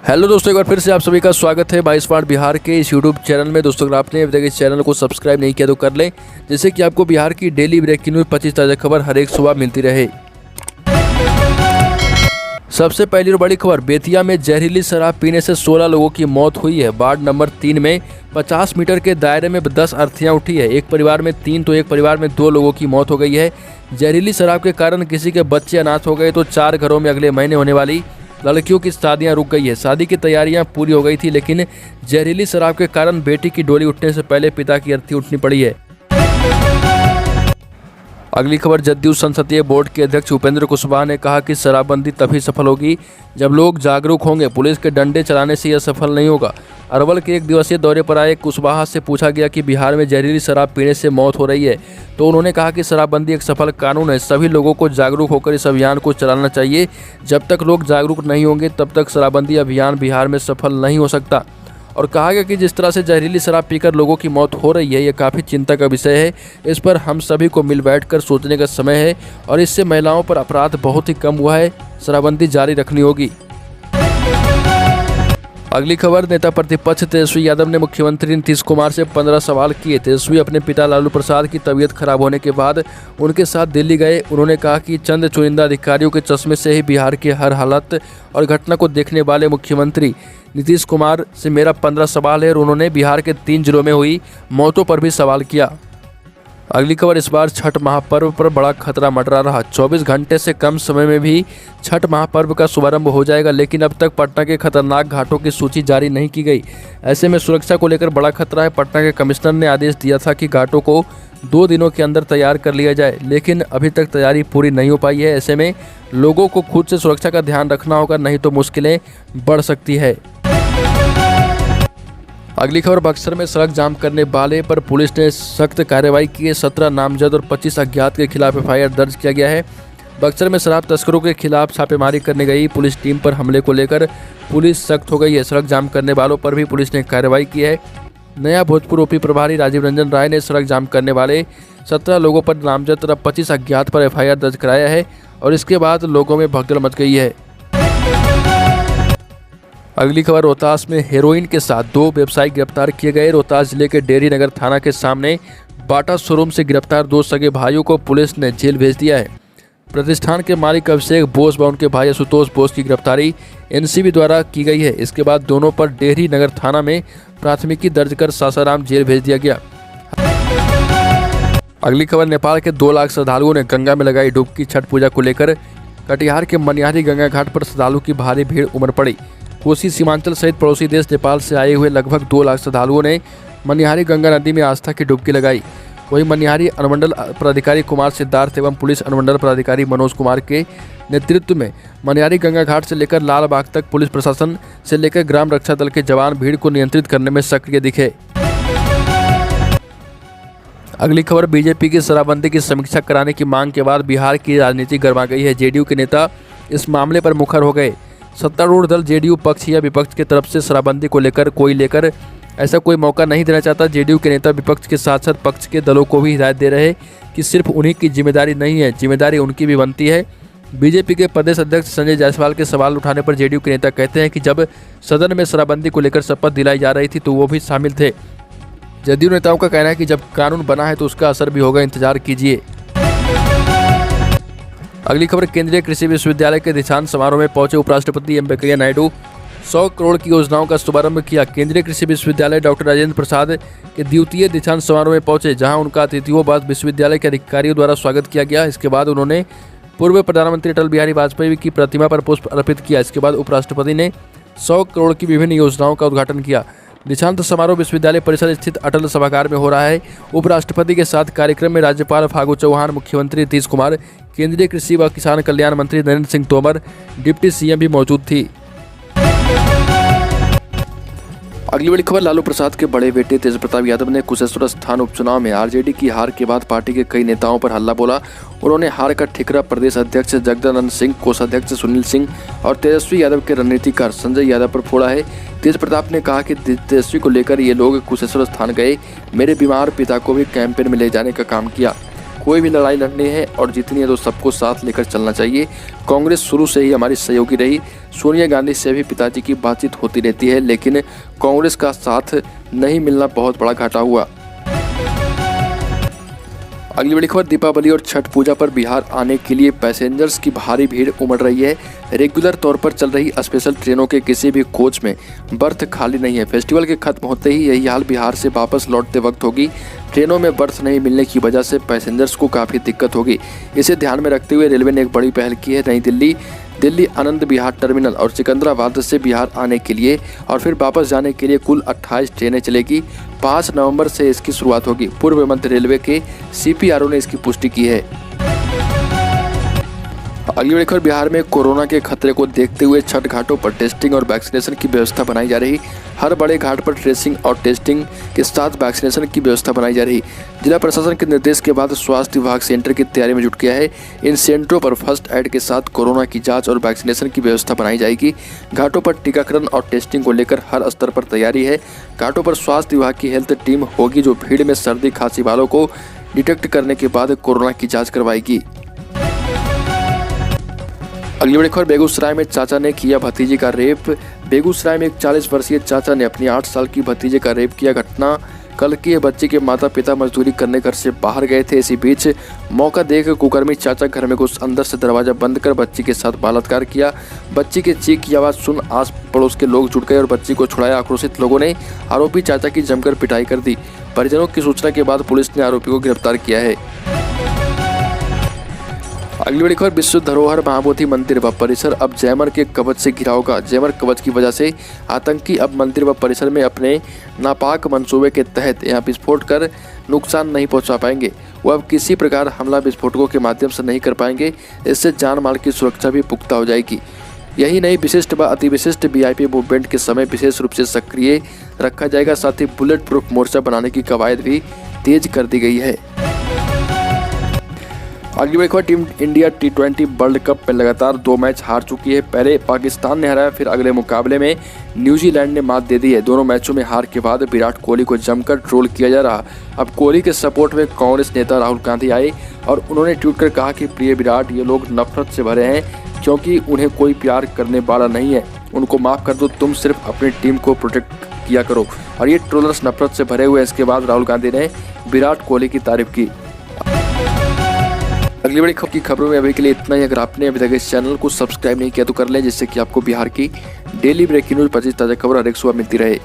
Hello दोस्तों, एक बार फिर से आप सभी का स्वागत है 22 वाट बिहार के इस यूट्यूब चैनल में। दोस्तों, अगर आपने अभी तक इस चैनल को सब्सक्राइब नहीं किया तो कर लें, जिससे कि आपको बिहार की डेली ब्रेकिंग न्यूज 25 ताज़ा खबर हर एक सुबह मिलती रहे। सबसे पहली और बड़ी खबर, बेतिया में जहरीली शराब पीने से 16 लोगों की मौत हुई है। वार्ड नंबर 3 में 50 मीटर के दायरे में 10 अर्थियां उठी है। एक परिवार में 3 तो एक परिवार में 2 लोगों की मौत हो गई है। जहरीली शराब के कारण किसी के बच्चे अनाथ हो गए तो 4 घरों में अगले महीने होने वाली लड़कियों की शादियां रुक गई है। शादी की तैयारियां पूरी हो गई थी, लेकिन जहरीली शराब के कारण बेटी की डोली उठने से पहले पिता की अर्थी उठनी पड़ी है। अगली खबर, जदयू संसदीय बोर्ड के अध्यक्ष उपेंद्र कुशवाहा ने कहा कि शराबबंदी तभी सफल होगी जब लोग जागरूक होंगे। पुलिस के डंडे चलाने से यह सफल नहीं होगा। अरवल के 1 दिवसीय दौरे पर आए कुशवाहा से पूछा गया कि बिहार में जहरीली शराब पीने से मौत हो रही है, तो उन्होंने कहा कि शराबबंदी एक सफल कानून है। सभी लोगों को जागरूक होकर इस अभियान को चलाना चाहिए। जब तक लोग जागरूक नहीं होंगे तब तक शराबबंदी अभियान बिहार में सफल नहीं हो सकता। और कहा गया कि जिस तरह से जहरीली शराब पीकर लोगों की मौत हो रही है, ये काफ़ी चिंता का विषय है। इस पर हम सभी को मिल बैठकर सोचने का समय है और इससे महिलाओं पर अपराध बहुत ही कम हुआ है। शराबबंदी जारी रखनी होगी। अगली खबर, नेता प्रतिपक्ष तेजस्वी यादव ने मुख्यमंत्री नीतीश कुमार से 15 सवाल किए। तेजस्वी अपने पिता लालू प्रसाद की तबीयत खराब होने के बाद उनके साथ दिल्ली गए। उन्होंने कहा कि चंद चुनिंदा अधिकारियों के चश्मे से ही बिहार के हर हालत और घटना को देखने वाले मुख्यमंत्री नीतीश कुमार से मेरा 15 सवाल है। और उन्होंने बिहार के 3 जिलों में हुई मौतों पर भी सवाल किया। अगली खबर, इस बार छठ महापर्व पर बड़ा खतरा मंडरा रहा। 24 घंटे से कम समय में भी छठ महापर्व का शुभारंभ हो जाएगा, लेकिन अब तक पटना के खतरनाक घाटों की सूची जारी नहीं की गई। ऐसे में सुरक्षा को लेकर बड़ा खतरा है। पटना के कमिश्नर ने आदेश दिया था कि घाटों को 2 दिनों के अंदर तैयार कर लिया जाए, लेकिन अभी तक तैयारी पूरी नहीं हो पाई है। ऐसे में लोगों को खुद से सुरक्षा का ध्यान रखना होगा, नहीं तो मुश्किलें बढ़ सकती है। अगली खबर, बक्सर में सड़क जाम करने वाले पर पुलिस ने सख्त कार्रवाई की है। 17 नामजद और 25 अज्ञात के खिलाफ एफआईआर दर्ज किया गया है। बक्सर में शराब तस्करों के खिलाफ छापेमारी करने गई पुलिस टीम पर हमले को लेकर पुलिस सख्त हो गई है। सड़क जाम करने वालों पर भी पुलिस ने कार्रवाई की है। नया भोजपुर ओपी प्रभारी राजीव रंजन राय ने सड़क जाम करने वाले 17 लोगों पर नामजद तथा 25 अज्ञात पर एफआईआर दर्ज कराया है और इसके बाद लोगों में भगदड़ मच गई है। अगली खबर, रोहतास में हेरोइन के साथ 2 व्यवसायी गिरफ्तार किए गए। रोहतास जिले के डेरी नगर थाना के सामने बाटा शोरूम से गिरफ्तार 2 सगे भाइयों को पुलिस ने जेल भेज दिया है। प्रतिष्ठान के मालिक अभिषेक बोस व उनके भाई आशुतोष बोस की गिरफ्तारी एनसीबी द्वारा की गई है। इसके बाद दोनों पर डेहरी नगर थाना में प्राथमिकी दर्ज कर सासाराम जेल भेज दिया गया। अगली खबर, नेपाल के 2 लाख श्रद्धालुओं ने गंगा में लगाई डुबकी। छठ पूजा को लेकर कटिहार के मनिहारी गंगा घाट पर श्रद्धालुओं की भारी भीड़ उमड़ पड़ी। कोसी सीमांचल सहित पड़ोसी देश नेपाल से आए हुए लगभग 2 लाख श्रद्धालुओं ने मनिहारी गंगा नदी में आस्था की डुबकी लगाई। वहीं मनिहारी अनुमंडल पदाधिकारी कुमार सिद्धार्थ एवं पुलिस अनुमंडल पदाधिकारी मनोज कुमार के नेतृत्व में मनिहारी गंगा घाट से लेकर लालबाग तक पुलिस प्रशासन से लेकर ग्राम रक्षा दल के जवान भीड़ को नियंत्रित करने में सक्रिय दिखे। अगली खबर, बीजेपी की शराबबंदी की समीक्षा कराने की मांग के बाद बिहार की राजनीति गर्मा गई है। जेडीयू के नेता इस मामले पर मुखर हो गए। सत्तारूढ़ दल जेडीयू पक्ष या विपक्ष की तरफ से शराबबंदी को लेकर ऐसा कोई मौका नहीं देना चाहता। जेडीयू के नेता विपक्ष के साथ साथ पक्ष के दलों को भी हिदायत दे रहे कि सिर्फ उन्हीं की जिम्मेदारी नहीं है, जिम्मेदारी उनकी भी बनती है। बीजेपी के प्रदेश अध्यक्ष संजय जायसवाल के सवाल उठाने पर जेडीयू के नेता कहते हैं कि जब सदन में शराबबंदी को लेकर शपथ दिलाई जा रही थी तो वो भी शामिल थे। जदयू नेताओं का कहना है कि जब कानून बना है तो उसका असर भी होगा, इंतजार कीजिए। अगली खबर, केंद्रीय कृषि विश्वविद्यालय के दीक्षांत समारोह में पहुंचे उपराष्ट्रपति एम वेंकैया नायडू। 100 करोड़ की योजनाओं का शुभारंभ किया। केंद्रीय कृषि विश्वविद्यालय डॉक्टर राजेंद्र प्रसाद के द्वितीय दीक्षांत समारोह में पहुंचे, जहां उनका अतिथियों बाद विश्वविद्यालय के अधिकारियों द्वारा स्वागत किया गया। इसके बाद उन्होंने पूर्व प्रधानमंत्री अटल बिहारी वाजपेयी की प्रतिमा पर पुष्प अर्पित किया। इसके बाद उपराष्ट्रपति ने 100 करोड़ की विभिन्न योजनाओं का उद्घाटन किया। दीक्षांत समारोह विश्वविद्यालय परिसर स्थित अटल सभागार में हो रहा है। उपराष्ट्रपति के साथ कार्यक्रम में राज्यपाल फागू चौहान, मुख्यमंत्री नीतीश कुमार, केंद्रीय कृषि व किसान कल्याण मंत्री नरेंद्र सिंह तोमर, डिप्टी सीएम भी मौजूद थी। अगली बड़ी खबर, लालू प्रसाद के बड़े बेटे तेज प्रताप यादव ने कुशेश्वर स्थान उपचुनाव में आरजेडी की हार के बाद पार्टी के कई नेताओं पर हल्ला बोला। उन्होंने हार का ठिकरा प्रदेश अध्यक्ष जगदानंद सिंह, कोषाध्यक्ष सुनील सिंह और तेजस्वी यादव के रणनीतिकार संजय यादव पर फोड़ा है। तेज प्रताप ने कहा कि तेजस्वी को लेकर ये लोग कुशेश्वर स्थान गए, मेरे बीमार पिता को भी कैंपेन में ले जाने का काम किया। कोई भी लड़ाई लड़नी है और जीतनी है तो सबको साथ लेकर चलना चाहिए। कांग्रेस शुरू से ही हमारी सहयोगी रही। सोनिया गांधी से भी पिताजी की बातचीत होती रहती है, लेकिन कांग्रेस का साथ नहीं मिलना बहुत बड़ा घाटा हुआ। अगली बड़ी खबर, दीपावली और छठ पूजा पर बिहार आने के लिए पैसेंजर्स की भारी भीड़ उमड़ रही है। रेगुलर तौर पर चल रही स्पेशल ट्रेनों के किसी भी कोच में बर्थ खाली नहीं है। फेस्टिवल के खत्म होते ही यही हाल बिहार से वापस लौटते वक्त होगी। ट्रेनों में बर्थ नहीं मिलने की वजह से पैसेंजर्स को काफ़ी दिक्कत होगी। इसे ध्यान में रखते हुए रेलवे ने एक बड़ी पहल की है। नई दिल्ली आनंद विहार टर्मिनल और सिकंदराबाद से बिहार आने के लिए और फिर वापस जाने के लिए कुल 28 ट्रेनें चलेगी। 5 नवंबर से इसकी शुरुआत होगी। पूर्व मध्य रेलवे के CPRO ने इसकी पुष्टि की है। अगली बड़ी खबर, बिहार में कोरोना के खतरे को देखते हुए छठ घाटों पर टेस्टिंग और वैक्सीनेशन की व्यवस्था बनाई जा रही। हर बड़े घाट पर ट्रेसिंग और टेस्टिंग के साथ वैक्सीनेशन की व्यवस्था बनाई जा रही। जिला प्रशासन के निर्देश के बाद स्वास्थ्य विभाग सेंटर की तैयारी में जुट गया है। इन सेंटरों पर फर्स्ट एड के साथ कोरोना की जांच और वैक्सीनेशन की व्यवस्था बनाई जाएगी। घाटों पर टीकाकरण और टेस्टिंग को लेकर हर स्तर पर तैयारी है। घाटों पर स्वास्थ्य विभाग की हेल्थ टीम होगी जो भीड़ में सर्दी खांसी वालों को डिटेक्ट करने के बाद कोरोना की जाँच करवाएगी। अगली बड़ी खबर, बेगूसराय में चाचा ने किया भतीजे का रेप। बेगूसराय में एक 40 वर्षीय चाचा ने अपनी 8 साल की भतीजे का रेप किया। घटना कल की है। बच्ची के माता पिता मजदूरी करने घर से बाहर गए थे। इसी बीच मौका देख कुकर्मी चाचा घर में घुस अंदर से दरवाजा बंद कर बच्ची के साथ बलात्कार किया। बच्ची के चीख की आवाज़ सुन आस पड़ोस के लोग जुट गए और बच्ची को छुड़ाया। आक्रोशित लोगों ने आरोपी चाचा की जमकर पिटाई कर दी। परिजनों की सूचना के बाद पुलिस ने आरोपी को गिरफ्तार किया है। अगली बड़ी खबर, विश्व धरोहर महाबोधि मंदिर व परिसर अब जैमर के कवच से घिरा होगा। जैमर कवच की वजह से आतंकी अब मंदिर व परिसर में अपने नापाक मंसूबे के तहत यहाँ विस्फोट कर नुकसान नहीं पहुँचा पाएंगे। वो अब किसी प्रकार हमला विस्फोटकों के माध्यम से नहीं कर पाएंगे। इससे जान माल की सुरक्षा भी पुख्ता हो जाएगी। यही नहीं, विशिष्ट व अति विशिष्ट VIP मूवमेंट के समय विशेष रूप से सक्रिय रखा जाएगा। साथ ही बुलेट प्रूफ मोर्चा बनाने की कवायद भी तेज कर दी गई है। आगे बढ़े, team India T20 world cup में लगातार 2 मैच हार चुकी है। पहले पाकिस्तान ने हराया, फिर अगले मुकाबले में न्यूजीलैंड ने मात दे दी है। दोनों मैचों में हार के बाद विराट कोहली को जमकर ट्रोल किया जा रहा। अब कोहली के सपोर्ट में कांग्रेस नेता राहुल गांधी आए और उन्होंने ट्वीट कर कहा कि प्रिय विराट, ये लोग नफरत से भरे हैं क्योंकि उन्हें कोई प्यार करने वाला नहीं है। उनको माफ़ कर दो, तुम सिर्फ अपनी टीम को प्रोटेक्ट किया करो। और ये ट्रोलर्स नफरत से भरे हुए। इसके बाद राहुल गांधी ने विराट कोहली की तारीफ की। अगली बड़ी खबर की खबरों में अभी के लिए इतना ही। अगर आपने अभी तक इस चैनल को सब्सक्राइब नहीं किया तो कर लें, जिससे कि आपको बिहार की डेली ब्रेकिंग न्यूज 25 ताज़ा खबर हर एक सुबह मिलती रहे।